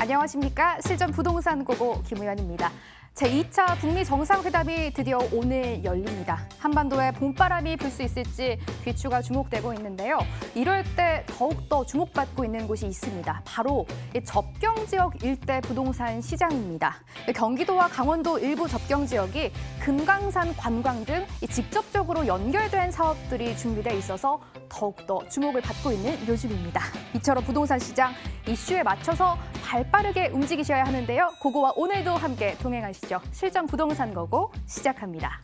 안녕하십니까. 실전 부동산 고고 김우연입니다. 제2차 북미 정상회담이 드디어 오늘 열립니다. 한반도에 봄바람이 불 수 있을지 귀추가 주목되고 있는데요. 이럴 때 더욱더 주목받고 있는 곳이 있습니다. 바로 접경 지역 일대 부동산 시장입니다. 경기도와 강원도 일부 접경 지역이 금강산 관광 등 직접적으로 연결된 사업들이 준비돼 있어서 더욱더 주목을 받고 있는 요즘입니다. 이처럼 부동산 시장 이슈에 맞춰서 발빠르게 움직이셔야 하는데요. 고고와 오늘도 함께 동행하시죠. 실전 부동산 고고 시작합니다.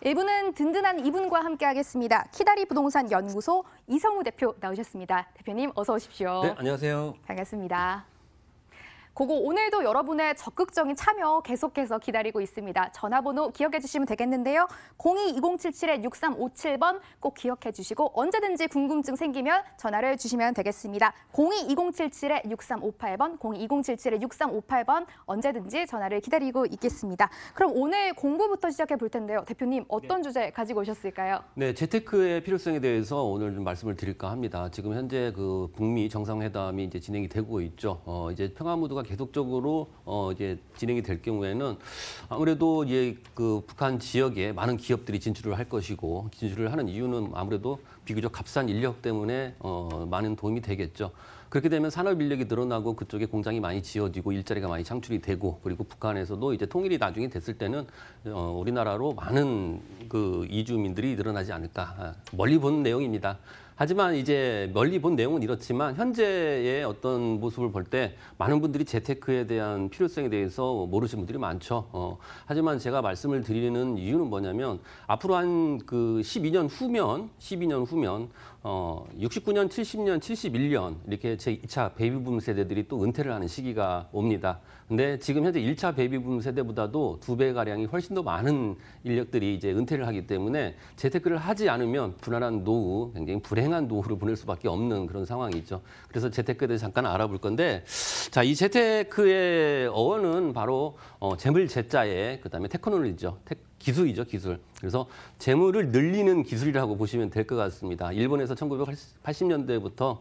일부는 든든한 이분과 함께하겠습니다. 키다리 부동산 연구소 이성우 대표 나오셨습니다. 대표님 어서 오십시오. 네, 안녕하세요. 반갑습니다. 고고 오늘도 여러분의 적극적인 참여 계속해서 기다리고 있습니다. 전화번호 기억해 주시면 되겠는데요. 02-2077-6357번 꼭 기억해 주시고 언제든지 궁금증 생기면 전화를 주시면 되겠습니다. 02-2077-6358번, 02-2077-6358번 언제든지 전화를 기다리고 있겠습니다. 그럼 오늘 공부부터 시작해 볼 텐데요. 대표님 어떤 주제 가지고 오셨을까요? 네, 재테크의 필요성에 대해서 오늘 좀 말씀을 드릴까 합니다. 지금 현재 그 북미 정상회담이 이제 진행이 되고 있죠. 이제 평화무드가 계속적으로 이제 진행이 될 경우에는 아무래도 이제 그 북한 지역에 많은 기업들이 진출을 할 것이고 진출을 하는 이유는 아무래도 비교적 값싼 인력 때문에 많은 도움이 되겠죠. 그렇게 되면 산업 인력이 늘어나고 그쪽에 공장이 많이 지어지고 일자리가 많이 창출이 되고 그리고 북한에서도 이제 통일이 나중에 됐을 때는 우리나라로 많은 그 이주민들이 늘어나지 않을까. 멀리 본 내용입니다. 하지만 이제 멀리 본 내용은 이렇지만 현재의 어떤 모습을 볼 때 많은 분들이 재테크에 대한 필요성에 대해서 모르시는 분들이 많죠. 하지만 제가 말씀을 드리는 이유는 뭐냐면 앞으로 한 그 12년 후면 69년, 70년, 71년 이렇게 제2차 베이비붐 세대들이 또 은퇴를 하는 시기가 옵니다. 근데 지금 현재 1차 베이비붐 세대보다도 2배가량이 훨씬 더 많은 인력들이 이제 은퇴를 하기 때문에 재테크를 하지 않으면 불안한 노후, 굉장히 불행한 노후를 보낼 수밖에 없는 그런 상황이죠. 그래서 재테크에 대해서 잠깐 알아볼 건데, 자, 이 재테크의 어원은 바로 재물 재자에 그다음에 테크놀로지죠. 기술이죠, 기술. 그래서 재물을 늘리는 기술이라고 보시면 될 것 같습니다. 일본에서 1980년대부터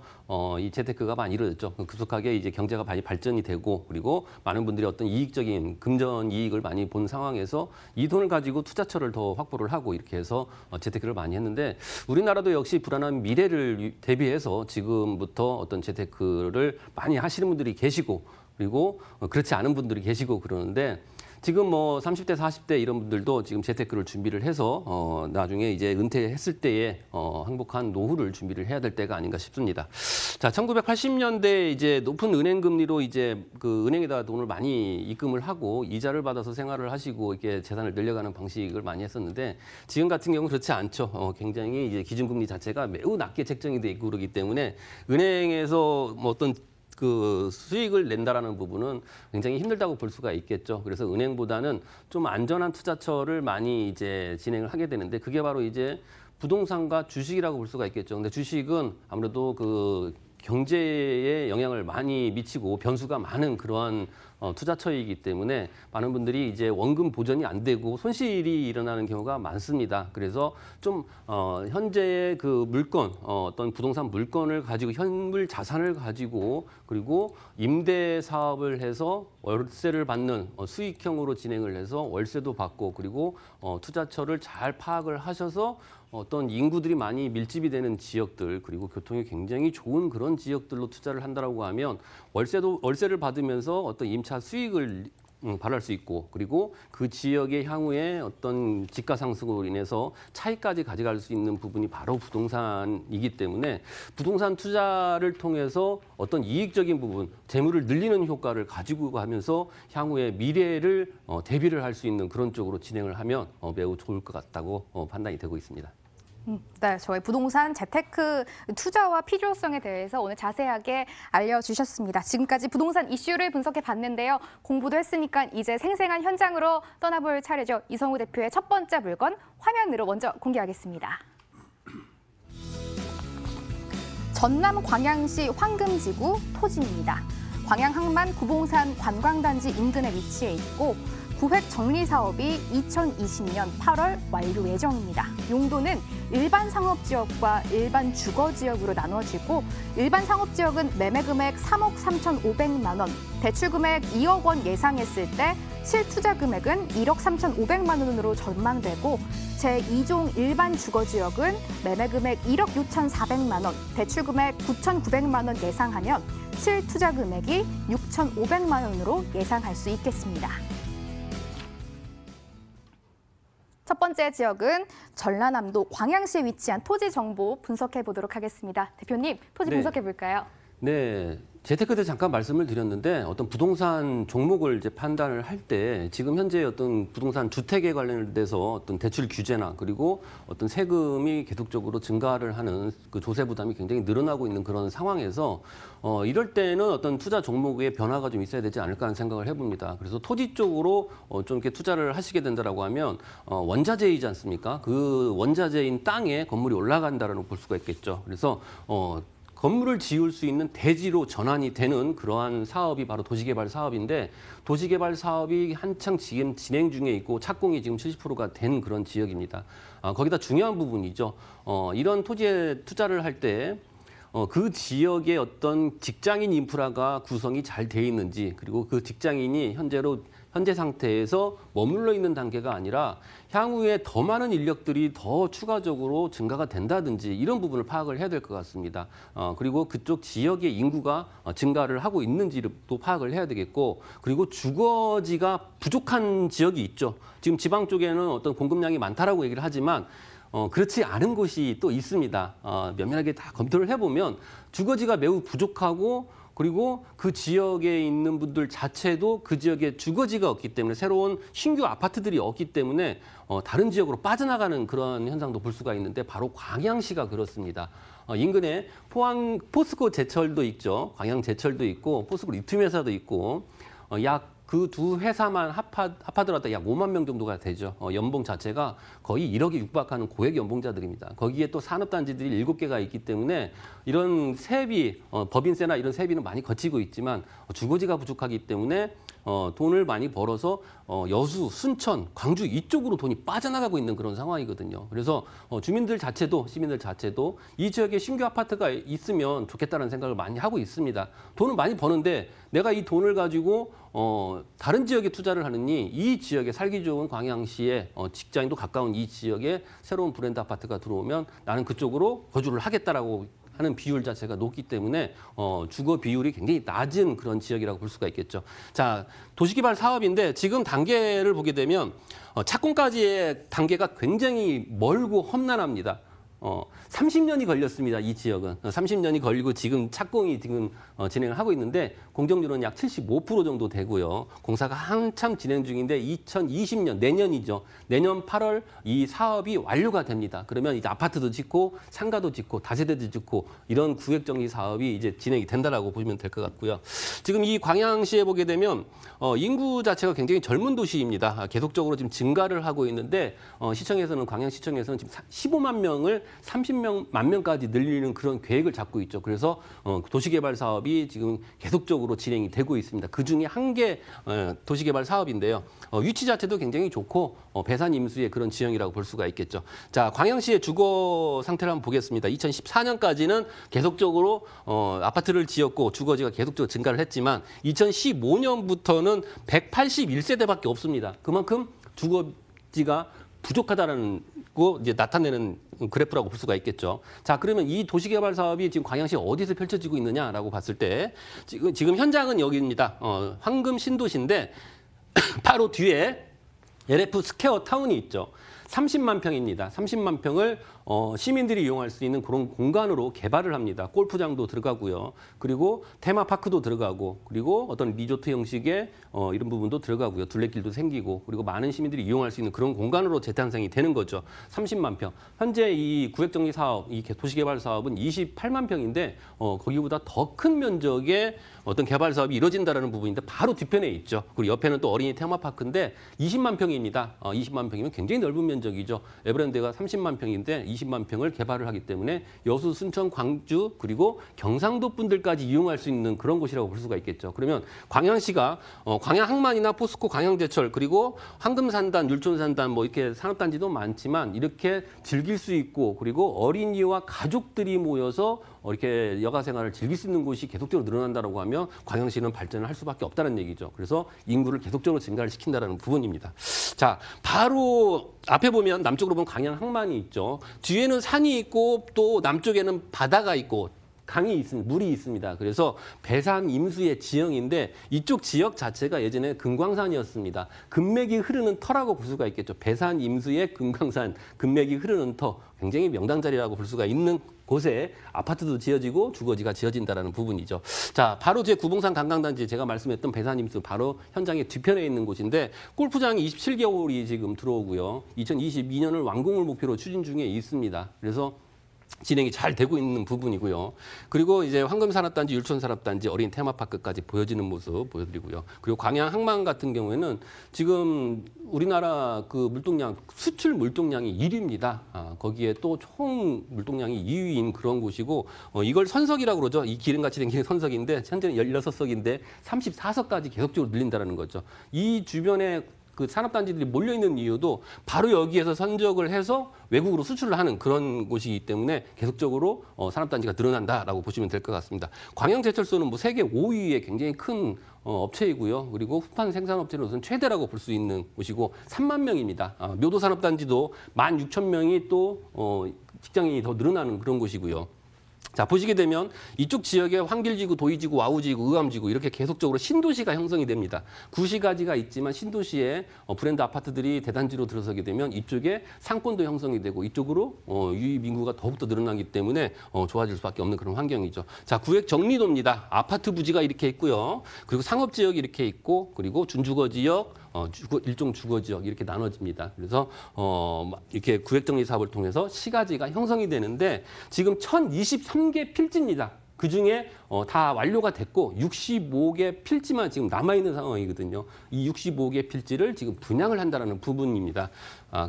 이 재테크가 많이 이루어졌죠. 급속하게 이제 경제가 많이 발전이 되고 그리고 많은 분들이 어떤 이익적인 금전 이익을 많이 본 상황에서 이 돈을 가지고 투자처를 더 확보를 하고 이렇게 해서 재테크를 많이 했는데 우리나라도 역시 불안한 미래를 대비해서 지금부터 어떤 재테크를 많이 하시는 분들이 계시고 그리고 그렇지 않은 분들이 계시고 그러는데 지금 뭐 30대, 40대 이런 분들도 지금 재테크를 준비를 해서 나중에 이제 은퇴했을 때에 행복한 노후를 준비를 해야 될 때가 아닌가 싶습니다. 자, 1980년대 이제 높은 은행 금리로 이제 그 은행에다 돈을 많이 입금을 하고 이자를 받아서 생활을 하시고 이렇게 재산을 늘려가는 방식을 많이 했었는데 지금 같은 경우는 그렇지 않죠. 굉장히 이제 기준금리 자체가 매우 낮게 책정이 돼 있고 그러기 때문에 은행에서 뭐 어떤 그 수익을 낸다라는 부분은 굉장히 힘들다고 볼 수가 있겠죠. 그래서 은행보다는 좀 안전한 투자처를 많이 이제 진행을 하게 되는데 그게 바로 이제 부동산과 주식이라고 볼 수가 있겠죠. 근데 주식은 아무래도 그 경제에 영향을 많이 미치고 변수가 많은 그러한 투자처이기 때문에 많은 분들이 이제 원금 보전이 안 되고 손실이 일어나는 경우가 많습니다. 그래서 좀 현재의 그 물건, 어떤 부동산 물건을 가지고 현물 자산을 가지고 그리고 임대 사업을 해서 월세를 받는 수익형으로 진행을 해서 월세도 받고 그리고 투자처를 잘 파악을 하셔서 어떤 인구들이 많이 밀집이 되는 지역들 그리고 교통이 굉장히 좋은 그런 지역들로 투자를 한다라고 하면 월세를 받으면서 어떤 임차 수익을 발할 수 있고 그리고 그 지역의 향후에 어떤 집가 상승으로 인해서 차익까지 가져갈 수 있는 부분이 바로 부동산이기 때문에 부동산 투자를 통해서 어떤 이익적인 부분, 재물을 늘리는 효과를 가지고 가면서 향후에 미래를 대비를 할 수 있는 그런 쪽으로 진행을 하면 매우 좋을 것 같다고 판단이 되고 있습니다. 네, 저희 부동산 재테크 투자와 필요성에 대해서 오늘 자세하게 알려주셨습니다. 지금까지 부동산 이슈를 분석해 봤는데요. 공부도 했으니까 이제 생생한 현장으로 떠나볼 차례죠. 이성우 대표의 첫 번째 물건 화면으로 먼저 공개하겠습니다. 전남 광양시 황금지구 토지입니다. 광양 항만 구봉산 관광단지 인근에 위치해 있고 구획 정리 사업이 2020년 8월 완료 예정입니다. 용도는 일반 상업지역과 일반 주거지역으로 나눠지고 일반 상업지역은 매매금액 3억 3,500만 원, 대출금액 2억 원 예상했을 때 실투자 금액은 1억 3,500만 원으로 전망되고 제2종 일반 주거지역은 매매금액 1억 6,400만 원, 대출금액 9,900만 원 예상하면 실투자 금액이 6,500만 원으로 예상할 수 있겠습니다. 첫 번째 지역은 전라남도 광양시에 위치한 토지 정보 분석해 보도록 하겠습니다. 대표님, 토지 분석해 볼까요? 네. 재테크 때 잠깐 말씀을 드렸는데 어떤 부동산 종목을 이제 판단을 할 때 지금 현재 어떤 부동산 주택에 관련돼서 어떤 대출 규제나 그리고 어떤 세금이 계속적으로 증가를 하는 그 조세 부담이 굉장히 늘어나고 있는 그런 상황에서 이럴 때는 어떤 투자 종목의 변화가 좀 있어야 되지 않을까 하는 생각을 해봅니다. 그래서 토지 쪽으로 좀 이렇게 투자를 하시게 된다라고 하면 원자재이지 않습니까? 그 원자재인 땅에 건물이 올라간다라고 볼 수가 있겠죠. 그래서 건물을 지을 수 있는 대지로 전환이 되는 그러한 사업이 바로 도시개발 사업인데 도시개발 사업이 한창 지금 진행 중에 있고 착공이 지금 70%가 된 그런 지역입니다. 거기다 중요한 부분이죠. 이런 토지에 투자를 할 때 그 지역의 어떤 직장인 인프라가 구성이 잘 돼 있는지 그리고 그 직장인이 현재 상태에서 머물러 있는 단계가 아니라 향후에 더 많은 인력들이 더 추가적으로 증가가 된다든지 이런 부분을 파악을 해야 될 것 같습니다. 그리고 그쪽 지역의 인구가 증가를 하고 있는지를 또 파악을 해야 되겠고 그리고 주거지가 부족한 지역이 있죠. 지금 지방 쪽에는 어떤 공급량이 많다라고 얘기를 하지만 그렇지 않은 곳이 또 있습니다. 면밀하게 다 검토를 해보면 주거지가 매우 부족하고 그리고 그 지역에 있는 분들 자체도 그 지역에 주거지가 없기 때문에 새로운 신규 아파트들이 없기 때문에 다른 지역으로 빠져나가는 그런 현상도 볼 수가 있는데 바로 광양시가 그렇습니다. 인근에 포스코 제철도 있죠. 광양 제철도 있고 포스코 리튬 회사도 있고 약 그 두 회사만 합하더라도 약 5만 명 정도가 되죠. 연봉 자체가 거의 1억에 육박하는 고액 연봉자들입니다. 거기에 또 산업단지들이 7개가 있기 때문에 이런 세비, 법인세나 이런 세비는 많이 거치고 있지만 주거지가 부족하기 때문에 돈을 많이 벌어서 여수, 순천, 광주 이쪽으로 돈이 빠져나가고 있는 그런 상황이거든요. 그래서 시민들 자체도 이 지역에 신규 아파트가 있으면 좋겠다는 생각을 많이 하고 있습니다. 돈을 많이 버는데 내가 이 돈을 가지고 다른 지역에 투자를 하느니 이 지역에 살기 좋은 광양시에 직장도 가까운 이 지역에 새로운 브랜드 아파트가 들어오면 나는 그쪽으로 거주를 하겠다라고 하는 비율 자체가 높기 때문에 주거 비율이 굉장히 낮은 그런 지역이라고 볼 수가 있겠죠. 자, 도시개발 사업인데 지금 단계를 보게 되면 착공까지의 단계가 굉장히 멀고 험난합니다. 30년이 걸렸습니다. 이 지역은 30년이 걸리고 지금 착공이 진행을 하고 있는데 공정률은 약 75% 정도 되고요. 공사가 한참 진행 중인데 2020년 내년이죠. 내년 8월 이 사업이 완료가 됩니다. 그러면 이제 아파트도 짓고 상가도 짓고 다세대도 짓고 이런 구획정리 사업이 이제 진행이 된다라고 보시면 될 것 같고요. 지금 이 광양시에 보게 되면 인구 자체가 굉장히 젊은 도시입니다. 계속적으로 지금 증가를 하고 있는데 시청에서는 광양시청에서는 지금 15만 명을 30만 명까지 늘리는 그런 계획을 잡고 있죠. 그래서 도시개발 사업이 지금 계속적으로 진행이 되고 있습니다. 그중에 한 개 도시개발 사업인데요. 위치 자체도 굉장히 좋고 배산 임수의 그런 지형이라고 볼 수가 있겠죠. 자, 광양시의 주거 상태를 한번 보겠습니다. 2014년까지는 계속적으로 아파트를 지었고 주거지가 계속적으로 증가를 했지만 2015년부터는 181세대밖에 없습니다. 그만큼 주거지가 부족하다는 거 이제 나타내는 그래프라고 볼 수가 있겠죠. 자, 그러면 이 도시개발 사업이 지금 광양시 어디서 펼쳐지고 있느냐라고 봤을 때 지금 현장은 여기입니다. 황금 신도시인데 바로 뒤에 LF 스퀘어 타운이 있죠. 30만 평입니다. 30만 평을 시민들이 이용할 수 있는 그런 공간으로 개발을 합니다. 골프장도 들어가고요. 그리고 테마파크도 들어가고 그리고 어떤 리조트 형식의 이런 부분도 들어가고요. 둘레길도 생기고 그리고 많은 시민들이 이용할 수 있는 그런 공간으로 재탄생이 되는 거죠. 30만 평. 현재 이 구획정리 사업, 이 도시개발 사업은 28만 평인데 거기보다 더 큰 면적의 어떤 개발 사업이 이루어진다는 부분인데 바로 뒤편에 있죠. 그리고 옆에는 또 어린이 테마파크인데 20만 평입니다. 20만 평이면 굉장히 넓은 면적이죠. 에버랜드가 30만 평인데 20만 평을 개발을 하기 때문에 여수, 순천, 광주 그리고 경상도 분들까지 이용할 수 있는 그런 곳이라고 볼 수가 있겠죠. 그러면 광양시가 광양항만이나 포스코 광양제철 그리고 황금산단, 율촌산단 뭐 이렇게 산업단지도 많지만 이렇게 즐길 수 있고 그리고 어린이와 가족들이 모여서 이렇게 여가 생활을 즐길 수 있는 곳이 계속적으로 늘어난다고 하면 광양시는 발전을 할 수밖에 없다는 얘기죠. 그래서 인구를 계속적으로 증가를 시킨다는 부분입니다. 자, 바로 앞에 보면 남쪽으로 보면 광양 항만이 있죠. 뒤에는 산이 있고 또 남쪽에는 바다가 있고 강이 있습니다. 물이 있습니다. 그래서 배산 임수의 지형인데 이쪽 지역 자체가 예전에 금광산이었습니다. 금맥이 흐르는 터라고 볼 수가 있겠죠. 배산 임수의 금광산, 금맥이 흐르는 터. 굉장히 명당자리라고 볼 수가 있는 곳에 아파트도 지어지고 주거지가 지어진다는 부분이죠. 자, 바로 제 구봉산 관광단지 제가 말씀했던 배산임수 바로 현장의 뒤편에 있는 곳인데 골프장이 27개월이 지금 들어오고요. 2022년을 완공을 목표로 추진 중에 있습니다. 그래서 진행이 잘 되고 있는 부분이고요. 그리고 이제 황금산업단지, 율촌산업단지, 어린 테마파크까지 보여지는 모습 보여드리고요. 그리고 광양 항만 같은 경우에는 지금 우리나라 그 물동량, 수출 물동량이 1위입니다. 거기에 또 총 물동량이 2위인 그런 곳이고 이걸 선석이라고 그러죠. 이 기름같이 생긴 선석인데 현재는 16석인데 34석까지 계속적으로 늘린다는 거죠. 이 주변에 그 산업단지들이 몰려있는 이유도 바로 여기에서 선적을 해서 외국으로 수출을 하는 그런 곳이기 때문에 계속적으로 산업단지가 늘어난다라고 보시면 될 것 같습니다. 광양제철소는 뭐 세계 5위의 굉장히 큰 업체이고요. 그리고 후판 생산업체로서는 최대라고 볼 수 있는 곳이고 3만 명입니다. 묘도산업단지도 16,000명이 또 직장인이 더 늘어나는 그런 곳이고요. 자, 보시게 되면 이쪽 지역에 황길지구, 도의지구, 와우지구, 의암지구 이렇게 계속적으로 신도시가 형성이 됩니다. 구시가지가 있지만 신도시에 브랜드 아파트들이 대단지로 들어서게 되면 이쪽에 상권도 형성이 되고 이쪽으로 유입 인구가 더욱더 늘어나기 때문에 좋아질 수밖에 없는 그런 환경이죠. 자, 구획 정리도입니다. 아파트 부지가 이렇게 있고요. 그리고 상업지역이 이렇게 있고 그리고 준주거지역, 일종 주거지역 이렇게 나눠집니다. 그래서 이렇게 구획정리 사업을 통해서 시가지가 형성이 되는데 지금 1023개 필지입니다. 그중에 다 완료가 됐고 65개 필지만 지금 남아있는 상황이거든요. 이 65개 필지를 지금 분양을 한다는 부분입니다.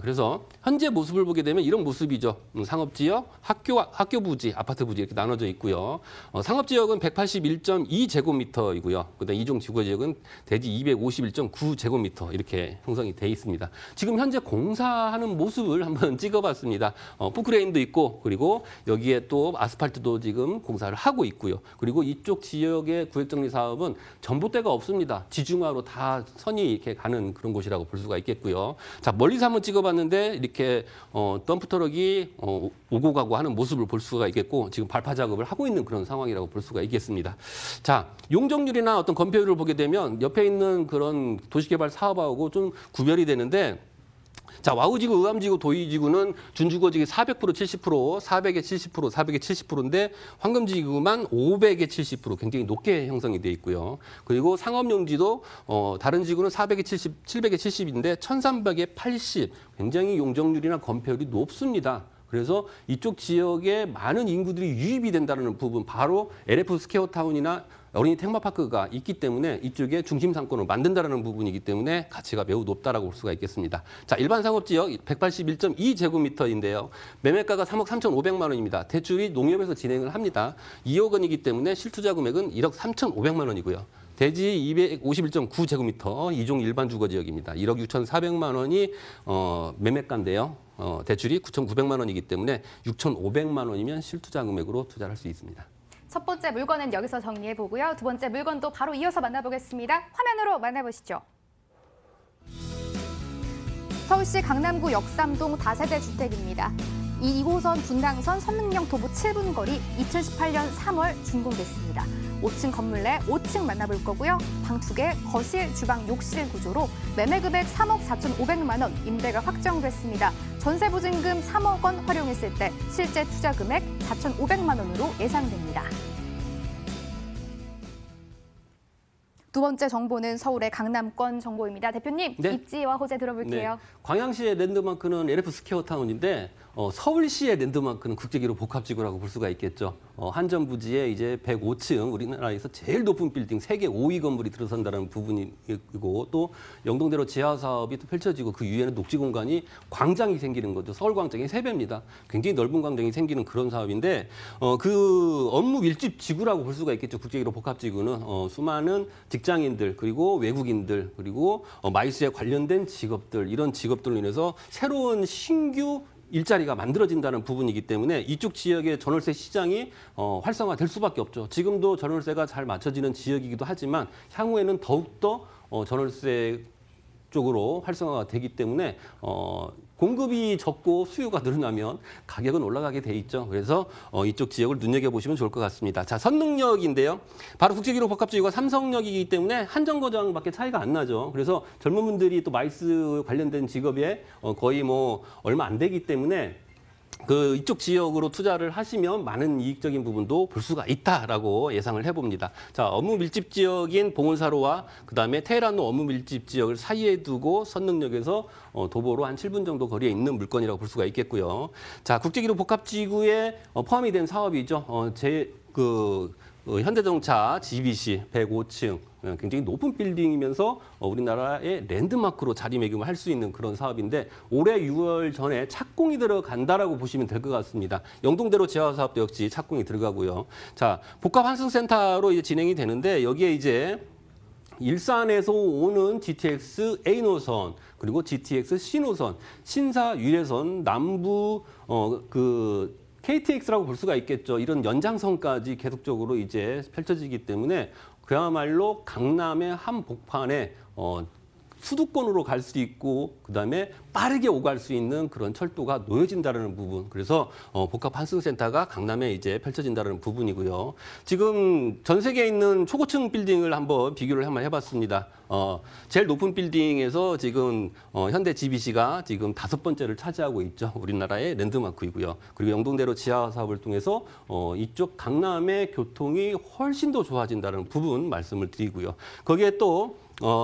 그래서 현재 모습을 보게 되면 이런 모습이죠. 상업지역, 학교 부지, 아파트 부지 이렇게 나눠져 있고요. 상업지역은 181.2제곱미터이고요. 그다음 이종 주거지역은 대지 251.9제곱미터 이렇게 형성이 돼 있습니다. 지금 현재 공사하는 모습을 한번 찍어봤습니다. 포크레인도 있고 그리고 여기에 또 아스팔트도 지금 공사를 하고 있고요. 그리고 이쪽 지역의 구획정리 사업은 전봇대가 없습니다. 지중화로 다 선이 이렇게 가는 그런 곳이라고 볼 수가 있겠고요. 자, 멀리서 한번 찍어봤는데 이렇게 덤프트럭이 오고 가고 하는 모습을 볼 수가 있겠고 지금 발파 작업을 하고 있는 그런 상황이라고 볼 수가 있겠습니다. 자, 용적률이나 어떤 건폐율을 보게 되면 옆에 있는 그런 도시개발 사업하고 좀 구별이 되는데 자, 와우지구, 의암지구, 도의지구는 준주거지구 400% 70%, 400에 70%, 400에 70%인데 황금지구만 500에 70% 굉장히 높게 형성이 돼 있고요. 그리고 상업용지도 다른 지구는 400에 70, 700에 70인데 1300에 80 굉장히 용적률이나 건폐율이 높습니다. 그래서 이쪽 지역에 많은 인구들이 유입이 된다는 부분 바로 LF 스퀘어타운이나 어린이 테마파크가 있기 때문에 이쪽에 중심 상권을 만든다는 부분이기 때문에 가치가 매우 높다라고 볼 수가 있겠습니다. 자, 일반 상업지역 181.2제곱미터인데요. 매매가가 3억 3,500만 원입니다. 대출이 농협에서 진행을 합니다. 2억 원이기 때문에 실투자 금액은 1억 3,500만 원이고요. 대지 251.9제곱미터 이종 일반 주거지역입니다. 1억 6,400만 원이 매매가인데요. 대출이 9,900만 원이기 때문에 6,500만 원이면 실투자 금액으로 투자를 할 수 있습니다. 첫 번째 물건은 여기서 정리해보고요. 두 번째 물건도 바로 이어서 만나보겠습니다. 화면으로 만나보시죠. 서울시 강남구 역삼동 다세대 주택입니다. 이 2호선 분당선 선릉역 도보 7분 거리 2018년 3월 준공됐습니다. 5층 건물 내 5층 만나볼 거고요. 방 2개, 거실, 주방, 욕실 구조로 매매금액 3억 4,500만 원, 임대가 확정됐습니다. 전세보증금 3억 원 활용했을 때 실제 투자 금액 4,500만 원으로 예상됩니다. 두 번째 정보는 서울의 강남권 정보입니다. 대표님, 네. 입지와 호재 들어볼게요. 네. 광양시의 랜드마크는 LF 스퀘어타운인데 서울시의 랜드마크는 국제기로 복합지구라고 볼 수가 있겠죠. 한전 부지에 이제 105층 우리나라에서 제일 높은 빌딩 세계 5위 건물이 들어선다는 부분이고 또 영동대로 지하 사업이 또 펼쳐지고 그 위에는 녹지 공간이 광장이 생기는 거죠. 서울 광장의 3배입니다. 굉장히 넓은 광장이 생기는 그런 사업인데 그 업무 밀집 지구라고 볼 수가 있겠죠. 국제기로 복합지구는 수많은 직장인들 그리고 외국인들 그리고 마이스에 관련된 직업들 이런 직업들로 인해서 새로운 신규 일자리가 만들어진다는 부분이기 때문에 이쪽 지역의 전월세 시장이 활성화될 수밖에 없죠. 지금도 전월세가 잘 맞춰지는 지역이기도 하지만 향후에는 더욱더 전월세 쪽으로 활성화가 되기 때문에 공급이 적고 수요가 늘어나면 가격은 올라가게 돼 있죠. 그래서 이쪽 지역을 눈여겨보시면 좋을 것 같습니다. 자, 선릉역인데요. 바로 국제기록 복합지구가 삼성역이기 때문에 한정거장밖에 차이가 안 나죠. 그래서 젊은 분들이 또 마이스 관련된 직업에 거의 뭐 얼마 안 되기 때문에 그 이쪽 지역으로 투자를 하시면 많은 이익적인 부분도 볼 수가 있다라고 예상을 해봅니다. 자, 업무 밀집 지역인 봉은사로와 그다음에 테헤란로 업무 밀집 지역을 사이에 두고 선릉역에서 도보로 한 7분 정도 거리에 있는 물건이라고 볼 수가 있겠고요. 자, 국제기록 복합지구에 포함이 된 사업이죠. 현대자동차 GBC 105층 굉장히 높은 빌딩이면서 우리나라의 랜드마크로 자리매김을 할 수 있는 그런 사업인데 올해 6월 전에 착공이 들어간다라고 보시면 될 것 같습니다. 영동대로 지하 사업도 역시 착공이 들어가고요. 자, 복합 환승센터로 이제 진행이 되는데 여기에 이제 일산에서 오는 GTX A 노선 그리고 GTX C 노선, 신사 유례선, 남부 KTX라고 볼 수가 있겠죠. 이런 연장선까지 계속적으로 이제 펼쳐지기 때문에 그야말로 강남의 한복판에 수도권으로 갈 수 있고 그다음에 빠르게 오갈 수 있는 그런 철도가 놓여진다는 부분. 그래서 복합 환승센터가 강남에 이제 펼쳐진다는 부분이고요. 지금 전 세계에 있는 초고층 빌딩을 한번 비교를 한번 해봤습니다. 제일 높은 빌딩에서 지금 현대 GBC가 지금 5번째를 차지하고 있죠. 우리나라의 랜드마크이고요. 그리고 영동대로 지하 사업을 통해서 이쪽 강남의 교통이 훨씬 더 좋아진다는 부분 말씀을 드리고요. 거기에 또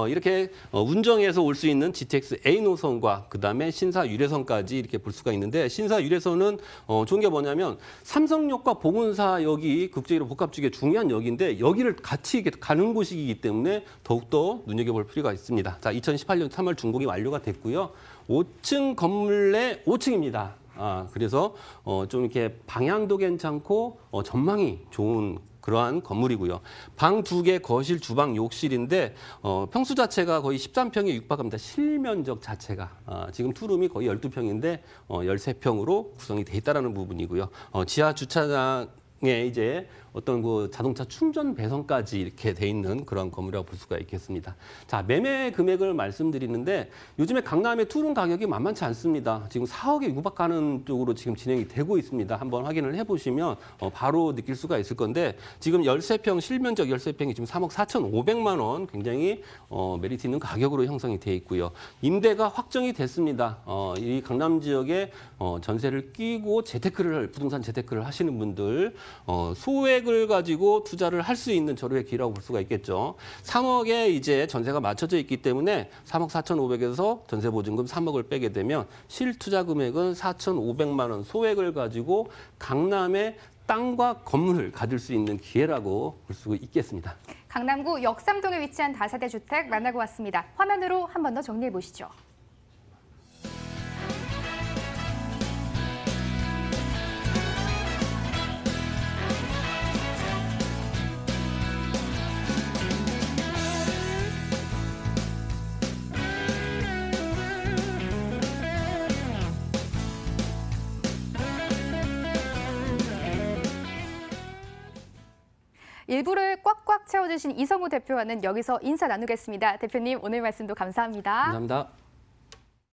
이렇게 운정에서 올 수 있는 GTX A 노선과 그다음에 신사 유례선까지 이렇게 볼 수가 있는데 신사 유례선은 좋은 게 뭐냐면 삼성역과 봉은사역이 국제기록 복합지구의 중요한 역인데 여기를 같이 이렇게 가는 곳이기 때문에 더욱더 눈여겨볼 필요가 있습니다. 자, 2018년 3월 준공이 완료가 됐고요. 5층 건물 내 5층입니다. 그래서 좀 이렇게 방향도 괜찮고 전망이 좋은 그러한 건물이고요. 방 2개, 거실, 주방, 욕실인데 평수 자체가 거의 13평에 육박합니다. 실면적 자체가 지금 투룸이 거의 12평인데 13평으로 구성이 돼 있다는 부분이고요. 지하 주차장에 이제 어떤 그 자동차 충전 배선까지 이렇게 돼 있는 그런 건물이라고 볼 수가 있겠습니다. 자, 매매 금액을 말씀드리는데 요즘에 강남의 투룸 가격이 만만치 않습니다. 지금 4억에 육박하는 쪽으로 지금 진행이 되고 있습니다. 한번 확인을 해보시면 바로 느낄 수가 있을 건데 지금 13평 실면적 13평이 지금 3억 4,500만 원 굉장히 메리트 있는 가격으로 형성이 돼 있고요. 임대가 확정이 됐습니다. 이 강남 지역에 전세를 끼고 부동산 재테크를 하시는 분들 소액을 가지고 투자를 할 수 있는 절호의 기회라고 볼 수가 있겠죠. 3억에 이제 전세가 맞춰져 있기 때문에 3억 4,500에서 전세 보증금 3억을 빼게 되면 실투자 금액은 4,500만 원 소액을 가지고 강남의 땅과 건물을 가질 수 있는 기회라고 볼 수 있겠습니다. 강남구 역삼동에 위치한 다세대 주택 만나고 왔습니다. 화면으로 한 번 더 정리해 보시죠. 일부를 꽉꽉 채워주신 이성우 대표와는 여기서 인사 나누겠습니다. 대표님, 오늘 말씀도 감사합니다. 감사합니다.